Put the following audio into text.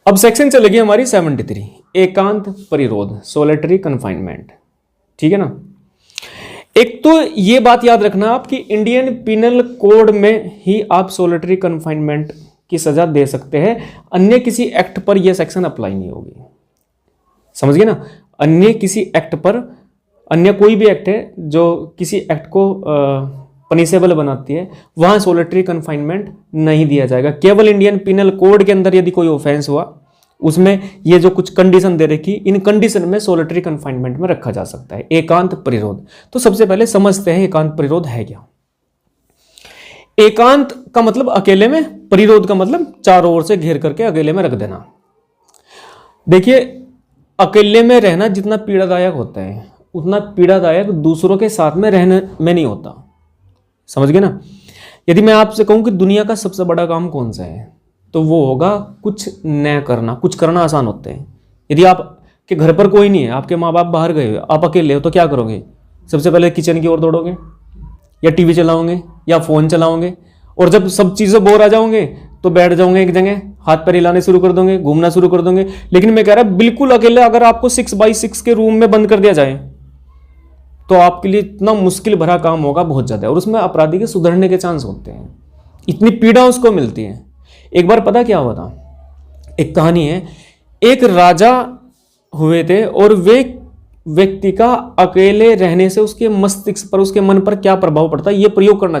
अब सेक्शन चलेगी हमारी 73, एकांत परिरोध, सोलिटरी कन्फाइनमेंट। ठीक है ना। एक तो ये बात याद रखना आप कि इंडियन पिनल कोड में ही आप सोलिटरी कन्फाइनमेंट की सजा दे सकते हैं, अन्य किसी एक्ट पर यह सेक्शन अप्लाई नहीं होगी। समझ गए ना। अन्य किसी एक्ट पर, अन्य कोई भी एक्ट है जो किसी एक्ट को पनिशेबल बनाती है, वहां सोलिटरी कन्फाइनमेंट नहीं दिया जाएगा। केवल इंडियन पिनल कोड के अंदर यदि कोई ऑफेंस हुआ, उसमें ये जो कुछ कंडीशन दे रखी, इन कंडीशन में सोलिटरी कन्फाइनमेंट में रखा जा सकता है। एकांत परिरोध, तो सबसे पहले समझते हैं एकांत परिरोध है क्या। एकांत का मतलब अकेले में, परिरोध का मतलब चारों ओर से घेर करके अकेले में रख देना। देखिए, अकेले में रहना जितना पीड़ादायक होता है, उतना पीड़ादायक दूसरों के साथ में रहने में नहीं होता। समझ गए ना। यदि मैं आपसे कहूं कि दुनिया का सबसे बड़ा काम कौन सा है, तो वो होगा कुछ न करना। कुछ करना आसान होता है। यदि आपके घर पर कोई नहीं है, आपके माँ बाप बाहर गए, आप अकेले हो, तो क्या करोगे? सबसे पहले किचन की ओर दौड़ोगे, या टीवी चलाओगे, या फोन चलाओगे, और जब सब चीज़ें बोर आ जाओगे तो बैठ जाओगे एक जगह, हाथ पैर हिलाने शुरू कर दोगे, घूमना शुरू कर दोगे। लेकिन मैं कह रहा बिल्कुल अकेले अगर आपको 6x6 के रूम में बंद कर दिया जाए, तो आपके लिए इतना मुश्किल भरा काम होगा, बहुत ज़्यादा, और उसमें अपराधी के सुधरने के चांस होते हैं। इतनी पीड़ा उसको मिलती है। एक बार पता क्या हुआ था, एक कहानी है। एक राजा हुए थे, और वे व्यक्ति का अकेले रहने से उसके मस्तिष्क पर, उसके मन पर क्या प्रभाव पड़ता है, ये प्रयोग करना चाहते